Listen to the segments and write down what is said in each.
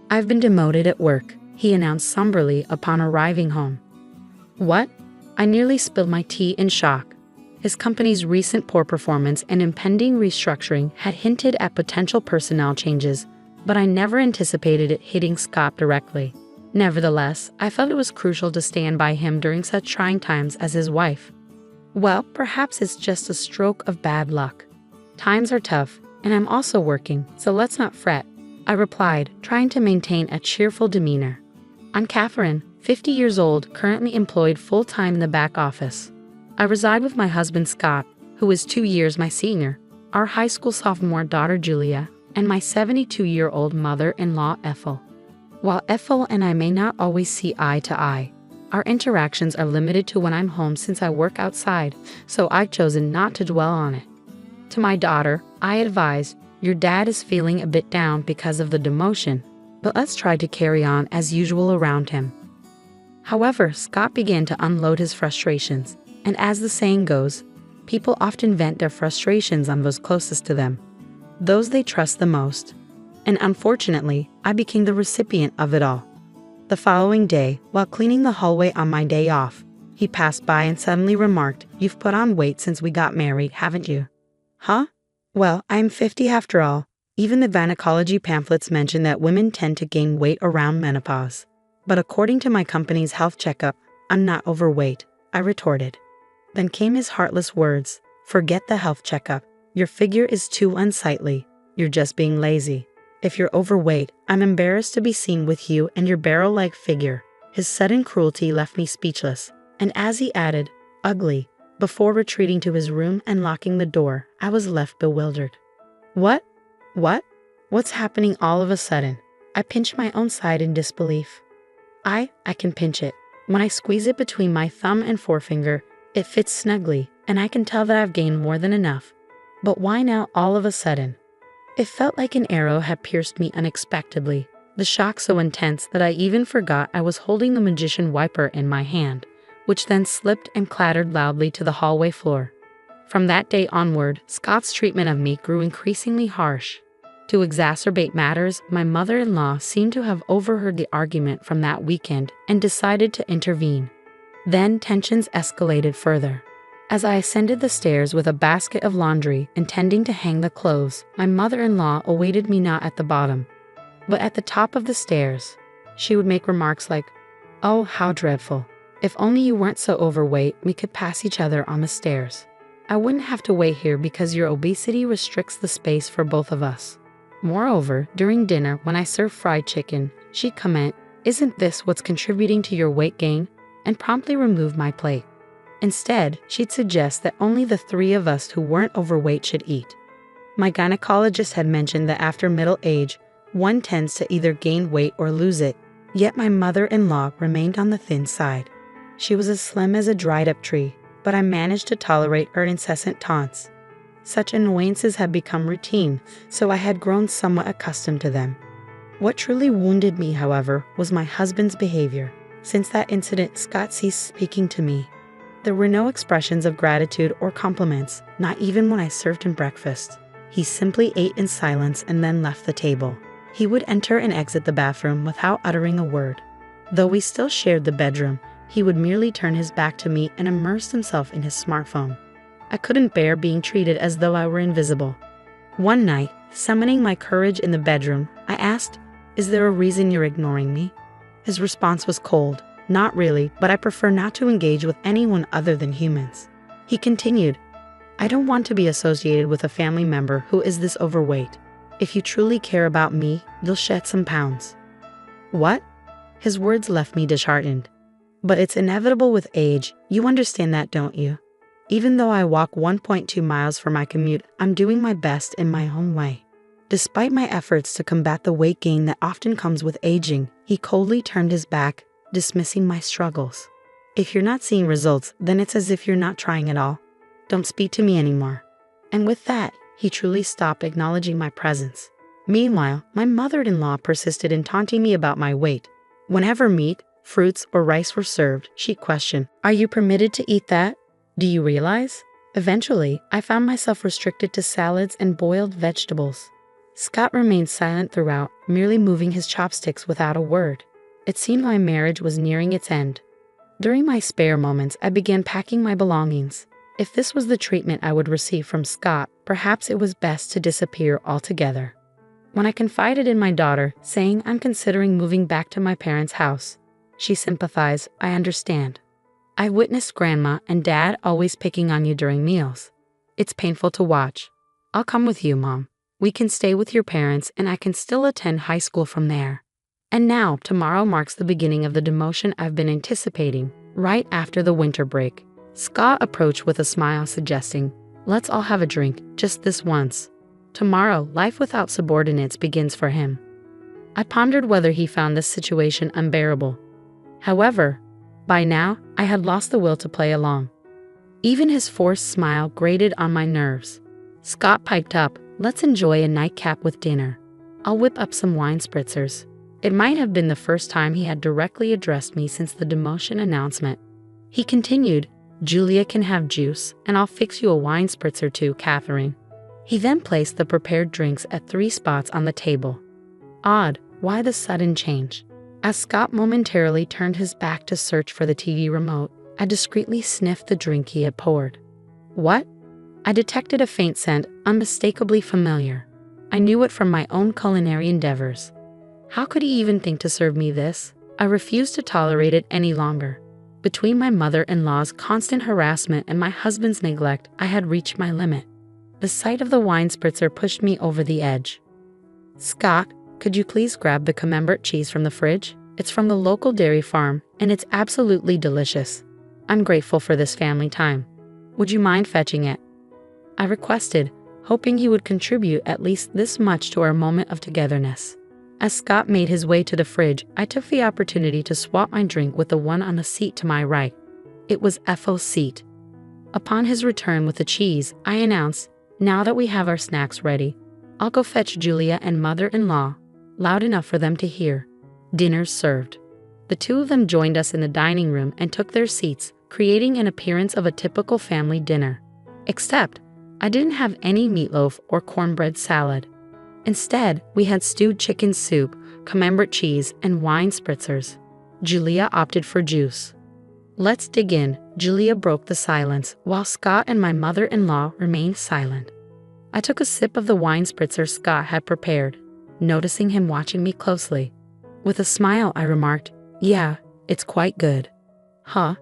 "I've been demoted at work," he announced somberly upon arriving home. "What?" I nearly spilled my tea in shock. His company's recent poor performance and impending restructuring had hinted at potential personnel changes, but I never anticipated it hitting Scott directly. Nevertheless, I felt it was crucial to stand by him during such trying times as his wife. "Well, perhaps it's just a stroke of bad luck. Times are tough, and I'm also working, so let's not fret," I replied, trying to maintain a cheerful demeanor. "I'm Catherine, 50 years old, currently employed full-time in the back office. I reside with my husband Scott, who is 2 years my senior, our high school sophomore daughter Julia, and my 72-year-old mother-in-law Ethel. While Ethel and I may not always see eye to eye, our interactions are limited to when I'm home since I work outside, so I've chosen not to dwell on it. To my daughter, I advise, your dad is feeling a bit down because of the demotion, but let's try to carry on as usual around him." However, Scott began to unload his frustrations, and as the saying goes, people often vent their frustrations on those closest to them, those they trust the most. And unfortunately, I became the recipient of it all. The following day, while cleaning the hallway on my day off, he passed by and suddenly remarked, "You've put on weight since we got married, haven't you?" "Huh? Well, I'm 50 after all. Even the gynecology pamphlets mention that women tend to gain weight around menopause. But according to my company's health checkup, I'm not overweight," I retorted. Then came his heartless words, "Forget the health checkup. Your figure is too unsightly. You're just being lazy. If you're overweight, I'm embarrassed to be seen with you and your barrel-like figure." His sudden cruelty left me speechless, and as he added, "ugly," before retreating to his room and locking the door, I was left bewildered. What? What's happening all of a sudden? I pinched my own side in disbelief. I can pinch it. When I squeeze it between my thumb and forefinger, it fits snugly, and I can tell that I've gained more than enough. But why now all of a sudden? It felt like an arrow had pierced me unexpectedly, the shock so intense that I even forgot I was holding the magician wiper in my hand, which then slipped and clattered loudly to the hallway floor. From that day onward, Scott's treatment of me grew increasingly harsh. To exacerbate matters, my mother-in-law seemed to have overheard the argument from that weekend and decided to intervene. Then tensions escalated further. As I ascended the stairs with a basket of laundry intending to hang the clothes, my mother-in-law awaited me not at the bottom, but at the top of the stairs. She would make remarks like, "Oh, how dreadful. If only you weren't so overweight, we could pass each other on the stairs. I wouldn't have to wait here because your obesity restricts the space for both of us." Moreover, during dinner when I served fried chicken, she'd comment, "Isn't this what's contributing to your weight gain?" and promptly remove my plate. Instead, she'd suggest that only the 3 of us who weren't overweight should eat. My gynecologist had mentioned that after middle age, one tends to either gain weight or lose it, yet my mother-in-law remained on the thin side. She was as slim as a dried-up tree, but I managed to tolerate her incessant taunts. Such annoyances had become routine, so I had grown somewhat accustomed to them. What truly wounded me, however, was my husband's behavior. Since that incident, Scott ceased speaking to me. There were no expressions of gratitude or compliments, not even when I served him breakfast. He simply ate in silence and then left the table. He would enter and exit the bathroom without uttering a word. Though we still shared the bedroom, he would merely turn his back to me and immerse himself in his smartphone. I couldn't bear being treated as though I were invisible. One night, summoning my courage in the bedroom, I asked, "Is there a reason you're ignoring me?" His response was cold. "Not really, but I prefer not to engage with anyone other than humans." He continued, "I don't want to be associated with a family member who is this overweight. If you truly care about me, you'll shed some pounds." What? His words left me disheartened. But it's inevitable with age. You understand that, don't you? Even though I walk 1.2 miles for my commute, I'm doing my best in my own way. Despite my efforts to combat the weight gain that often comes with aging, he coldly turned his back, dismissing my struggles. "If you're not seeing results, then it's as if you're not trying at all. Don't speak to me anymore." And with that, he truly stopped acknowledging my presence. Meanwhile, my mother-in-law persisted in taunting me about my weight. Whenever meat, fruits, or rice were served, she'd question, "Are you permitted to eat that? Do you realize?" Eventually, I found myself restricted to salads and boiled vegetables. Scott remained silent throughout, merely moving his chopsticks without a word. It seemed my marriage was nearing its end. During my spare moments, I began packing my belongings. If this was the treatment I would receive from Scott, perhaps it was best to disappear altogether. When I confided in my daughter, saying I'm considering moving back to my parents' house, she sympathized. I understand. I witnessed Grandma and Dad always picking on you during meals. It's painful to watch. I'll come with you, Mom. We can stay with your parents and I can still attend high school from there. And now, tomorrow marks the beginning of the demotion I've been anticipating, right after the winter break. Scott approached with a smile, suggesting, let's all have a drink, just this once. Tomorrow, life without subordinates begins for him. I pondered whether he found this situation unbearable. However, by now, I had lost the will to play along. Even his forced smile grated on my nerves. Scott piped up, let's enjoy a nightcap with dinner. I'll whip up some wine spritzers. It might have been the first time he had directly addressed me since the demotion announcement. He continued, Julia can have juice, and I'll fix you a wine spritzer too, Catherine. He then placed the prepared drinks at 3 spots on the table. Odd, why the sudden change? As Scott momentarily turned his back to search for the TV remote, I discreetly sniffed the drink he had poured. What? I detected a faint scent, unmistakably familiar. I knew it from my own culinary endeavors. How could he even think to serve me this? I refused to tolerate it any longer. Between my mother-in-law's constant harassment and my husband's neglect, I had reached my limit. The sight of the wine spritzer pushed me over the edge. Scott, could you please grab the camembert cheese from the fridge? It's from the local dairy farm, and it's absolutely delicious. I'm grateful for this family time. Would you mind fetching it? I requested, hoping he would contribute at least this much to our moment of togetherness. As Scott made his way to the fridge, I took the opportunity to swap my drink with the one on the seat to my right. It was Ethel's seat. Upon his return with the cheese, I announced, now that we have our snacks ready, I'll go fetch Julia and mother-in-law, loud enough for them to hear. Dinner's served. The two of them joined us in the dining room and took their seats, creating an appearance of a typical family dinner. Except, I didn't have any meatloaf or cornbread salad. Instead, we had stewed chicken soup, camembert cheese, and wine spritzers. Julia opted for juice. Let's dig in. Julia broke the silence, while Scott and my mother-in-law remained silent. I took a sip of the wine spritzer Scott had prepared, noticing him watching me closely. With a smile, I remarked, yeah, it's quite good. Huh?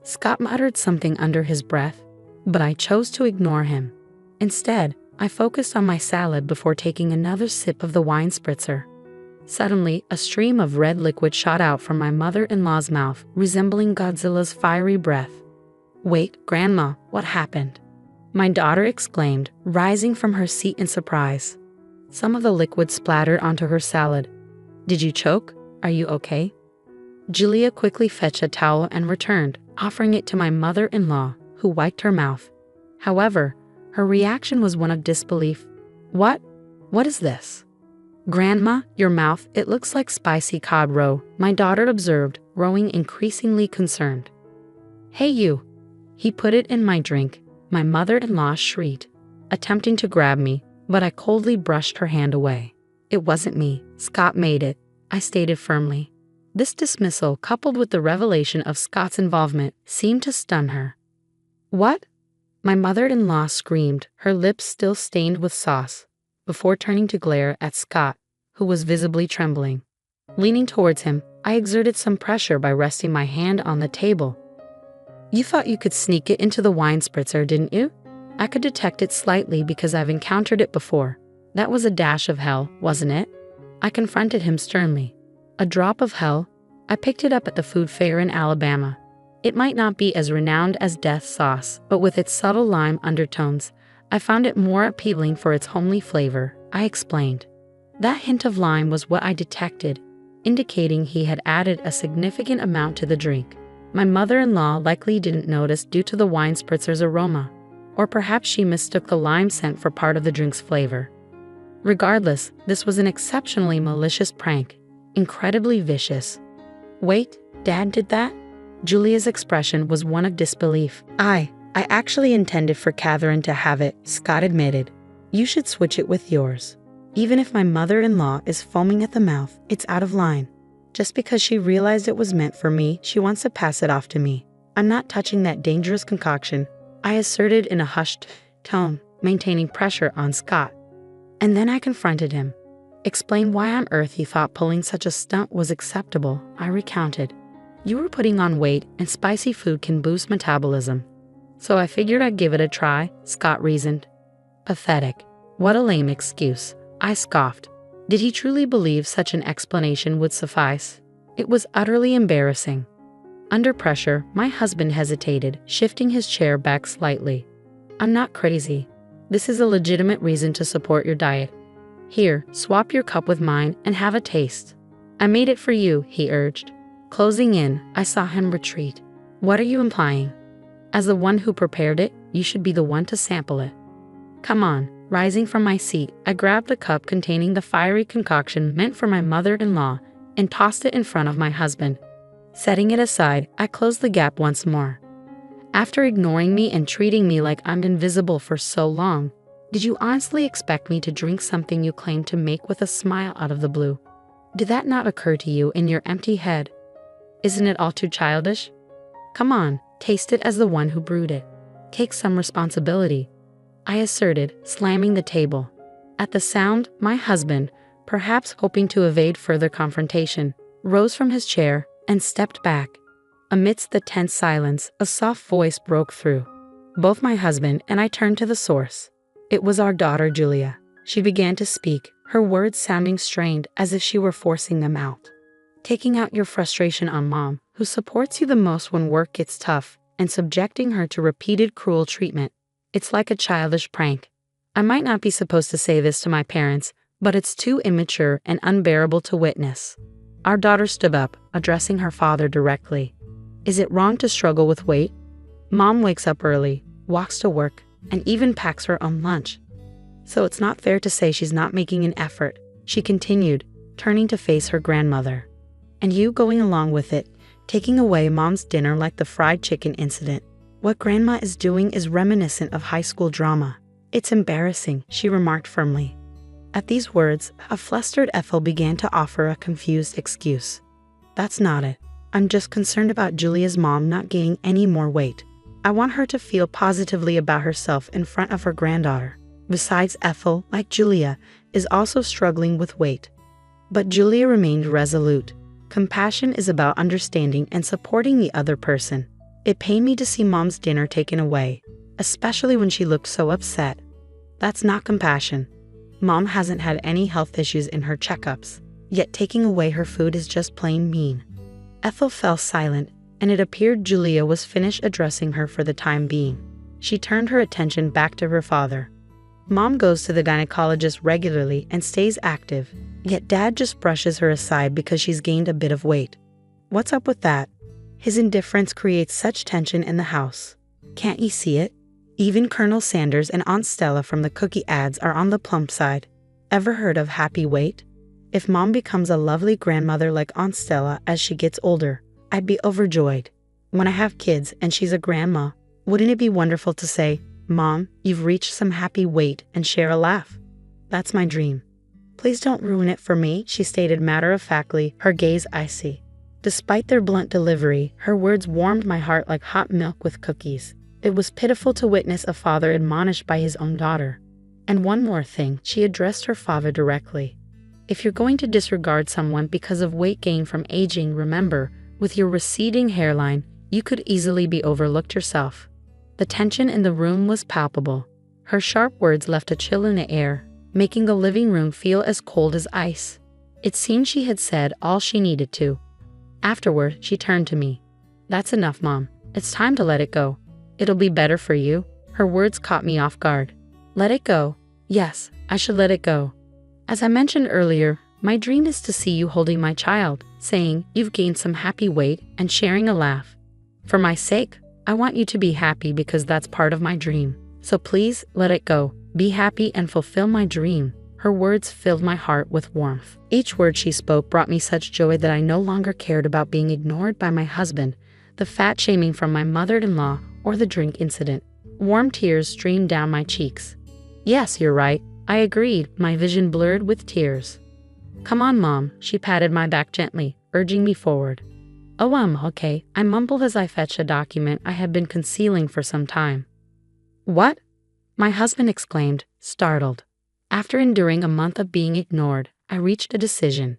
Scott muttered something under his breath, but I chose to ignore him. Instead, I focused on my salad before taking another sip of the wine spritzer. Suddenly, a stream of red liquid shot out from my mother-in-law's mouth, resembling Godzilla's fiery breath. Wait, Grandma, what happened? My daughter exclaimed, rising from her seat in surprise. Some of the liquid splattered onto her salad. Did you choke? Are you okay? Julia quickly fetched a towel and returned, offering it to my mother-in-law, who wiped her mouth. However, her reaction was one of disbelief. What? What is this? Grandma, your mouth, it looks like spicy cod roe, my daughter observed, growing increasingly concerned. Hey you! He put it in my drink, my mother-in-law shrieked, attempting to grab me, but I coldly brushed her hand away. It wasn't me, Scott made it, I stated firmly. This dismissal, coupled with the revelation of Scott's involvement, seemed to stun her. What? My mother-in-law screamed, her lips still stained with sauce, before turning to glare at Scott, who was visibly trembling. Leaning towards him, I exerted some pressure by resting my hand on the table. You thought you could sneak it into the wine spritzer, didn't you? I could detect it slightly because I've encountered it before. That was a dash of hell, wasn't it? I confronted him sternly. A drop of hell? I picked it up at the food fair in Alabama. It might not be as renowned as death sauce, but with its subtle lime undertones, I found it more appealing for its homely flavor, I explained. That hint of lime was what I detected, indicating he had added a significant amount to the drink. My mother-in-law likely didn't notice due to the wine spritzer's aroma, or perhaps she mistook the lime scent for part of the drink's flavor. Regardless, this was an exceptionally malicious prank, incredibly vicious. Wait, Dad did that? Julia's expression was one of disbelief. I actually intended for Catherine to have it, Scott admitted. You should switch it with yours. Even if my mother-in-law is foaming at the mouth, it's out of line. Just because she realized it was meant for me, she wants to pass it off to me. I'm not touching that dangerous concoction, I asserted in a hushed tone, maintaining pressure on Scott. And then I confronted him. Explain why on earth you thought pulling such a stunt was acceptable, I recounted. You were putting on weight, and spicy food can boost metabolism. So I figured I'd give it a try, Scott reasoned. Pathetic. What a lame excuse, I scoffed. Did he truly believe such an explanation would suffice? It was utterly embarrassing. Under pressure, my husband hesitated, shifting his chair back slightly. I'm not crazy. This is a legitimate reason to support your diet. Here, swap your cup with mine and have a taste. I made it for you, he urged. Closing in, I saw him retreat. What are you implying? As the one who prepared it, you should be the one to sample it. Come on. Rising from my seat, I grabbed the cup containing the fiery concoction meant for my mother-in-law and tossed it in front of my husband. Setting it aside, I closed the gap once more. After ignoring me and treating me like I'm invisible for so long, did you honestly expect me to drink something you claimed to make with a smile out of the blue? Did that not occur to you in your empty head? Isn't it all too childish? Come on, taste it as the one who brewed it. Take some responsibility, I asserted, slamming the table. At the sound, my husband, perhaps hoping to evade further confrontation, rose from his chair and stepped back. Amidst the tense silence, a soft voice broke through. Both my husband and I turned to the source. It was our daughter, Julia. She began to speak, her words sounding strained as if she were forcing them out. Taking out your frustration on Mom, who supports you the most when work gets tough, and subjecting her to repeated cruel treatment. It's like a childish prank. I might not be supposed to say this to my parents, but it's too immature and unbearable to witness. Our daughter stood up, addressing her father directly. Is it wrong to struggle with weight? Mom wakes up early, walks to work, and even packs her own lunch. So it's not fair to say she's not making an effort, she continued, turning to face her grandmother. And you going along with it, taking away Mom's dinner like the fried chicken incident. What Grandma is doing is reminiscent of high school drama. It's embarrassing, she remarked firmly. At these words, a flustered Ethel began to offer a confused excuse. That's not it. I'm just concerned about Julia's mom not gaining any more weight. I want her to feel positively about herself in front of her granddaughter. Besides, Ethel, like Julia, is also struggling with weight. But Julia remained resolute. Compassion is about understanding and supporting the other person. It pained me to see Mom's dinner taken away, especially when she looked so upset. That's not compassion. Mom hasn't had any health issues in her checkups, yet taking away her food is just plain mean. Ethel fell silent, and it appeared Julia was finished addressing her for the time being. She turned her attention back to her father. Mom goes to the gynecologist regularly and stays active, yet Dad just brushes her aside because she's gained a bit of weight. What's up with that? His indifference creates such tension in the house. Can't you see it? Even Colonel Sanders and Aunt Stella from the cookie ads are on the plump side. Ever heard of happy weight? If Mom becomes a lovely grandmother like Aunt Stella as she gets older, I'd be overjoyed. When I have kids and she's a grandma, wouldn't it be wonderful to say, Mom, you've reached some happy weight, and share a laugh? That's my dream. Please don't ruin it for me, she stated matter-of-factly, her gaze icy. Despite their blunt delivery, her words warmed my heart like hot milk with cookies. It was pitiful to witness a father admonished by his own daughter. And one more thing, she addressed her father directly. If you're going to disregard someone because of weight gain from aging, remember, with your receding hairline, you could easily be overlooked yourself. The tension in the room was palpable. Her sharp words left a chill in the air, making the living room feel as cold as ice. It seemed she had said all she needed to. Afterward, she turned to me. That's enough, Mom. It's time to let it go. It'll be better for you. Her words caught me off guard. Let it go? Yes, I should let it go. As I mentioned earlier, my dream is to see you holding my child, saying you've gained some happy weight, and sharing a laugh. For my sake, I want you to be happy because that's part of my dream. So please, let it go. Be happy and fulfill my dream. Her words filled my heart with warmth. Each word she spoke brought me such joy that I no longer cared about being ignored by my husband, the fat shaming from my mother-in-law, or the drink incident. Warm tears streamed down my cheeks. Yes, you're right. I agreed, my vision blurred with tears. Come on, Mom, she patted my back gently, urging me forward. Oh, okay, I mumbled as I fetched a document I had been concealing for some time. What? My husband exclaimed, startled. After enduring a month of being ignored, I reached a decision.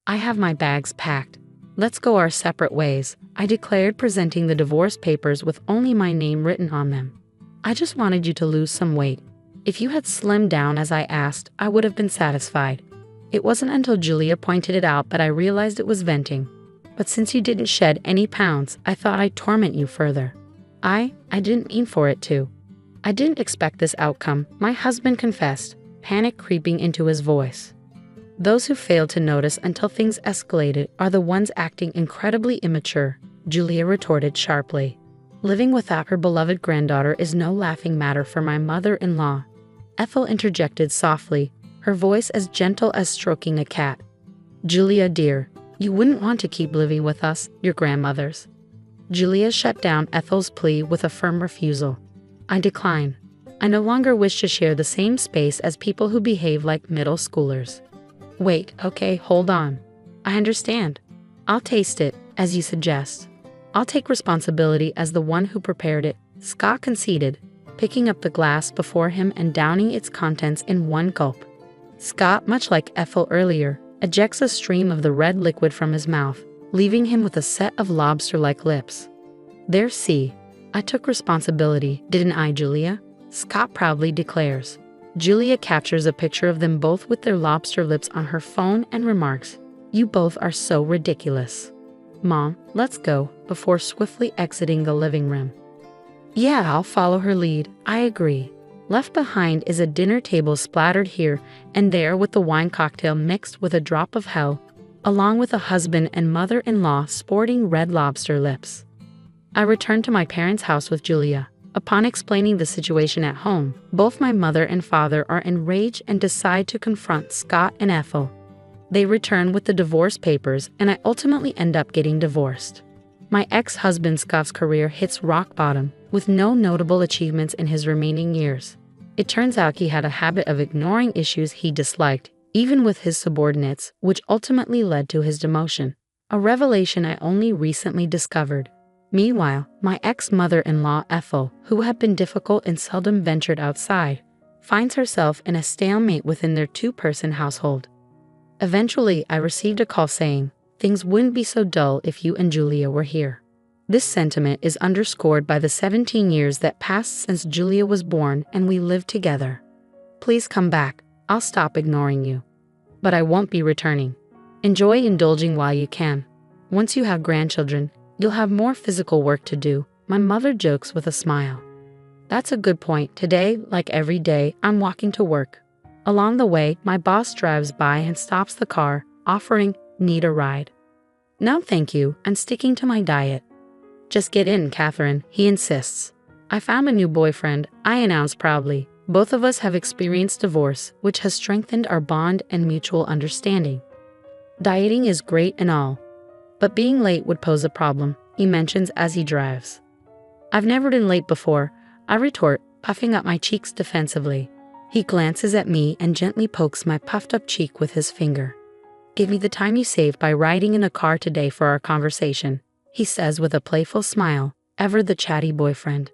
I have my bags packed. Let's go our separate ways, I declared, presenting the divorce papers with only my name written on them. I just wanted you to lose some weight. If you had slimmed down as I asked, I would have been satisfied. It wasn't until Julia pointed it out that I realized it was venting. But since you didn't shed any pounds, I thought I'd torment you further. I didn't mean for it to. I didn't expect this outcome, my husband confessed, panic creeping into his voice. Those who fail to notice until things escalated are the ones acting incredibly immature, Julia retorted sharply. Living without her beloved granddaughter is no laughing matter for my mother-in-law. Ethel interjected softly, her voice as gentle as stroking a cat. Julia, dear, you wouldn't want to keep living with us, your grandmothers. Julia shut down Ethel's plea with a firm refusal. I decline. I no longer wish to share the same space as people who behave like middle schoolers. Wait, okay, hold on. I understand. I'll taste it, as you suggest. I'll take responsibility as the one who prepared it, Scott conceded, picking up the glass before him and downing its contents in one gulp. Scott, much like Ethel earlier, ejects a stream of the red liquid from his mouth, leaving him with a set of lobster-like lips. There, see. I took responsibility, didn't I, Julia? Scott proudly declares. Julia captures a picture of them both with their lobster lips on her phone and remarks, "You both are so ridiculous. Mom, let's go," before swiftly exiting the living room. Yeah, I'll follow her lead, I agree. Left behind is a dinner table splattered here and there with the wine cocktail mixed with a drop of hell, along with a husband and mother-in-law sporting red lobster lips. I returned to my parents' house with Julia. Upon explaining the situation at home, both my mother and father are enraged and decide to confront Scott and Ethel. They return with the divorce papers, and I ultimately end up getting divorced. My ex-husband Scott's career hits rock bottom, with no notable achievements in his remaining years. It turns out he had a habit of ignoring issues he disliked, even with his subordinates, which ultimately led to his demotion, a revelation I only recently discovered. Meanwhile, my ex-mother-in-law Ethel, who had been difficult and seldom ventured outside, finds herself in a stalemate within their two-person household. Eventually, I received a call saying, "Things wouldn't be so dull if you and Julia were here." This sentiment is underscored by the 17 years that passed since Julia was born and we lived together. Please come back, I'll stop ignoring you. But I won't be returning. Enjoy indulging while you can. Once you have grandchildren, you'll have more physical work to do, my mother jokes with a smile. That's a good point. Today, like every day, I'm walking to work. Along the way, my boss drives by and stops the car, offering, "Need a ride?" "No, thank you, I'm sticking to my diet." "Just get in, Catherine," he insists. "I found a new boyfriend," I announce proudly. Both of us have experienced divorce, which has strengthened our bond and mutual understanding. Dieting is great and all, but being late would pose a problem, he mentions as he drives. "I've never been late before," I retort, puffing up my cheeks defensively. He glances at me and gently pokes my puffed-up cheek with his finger. "Give me the time you saved by riding in a car today for our conversation," he says with a playful smile, ever the chatty boyfriend.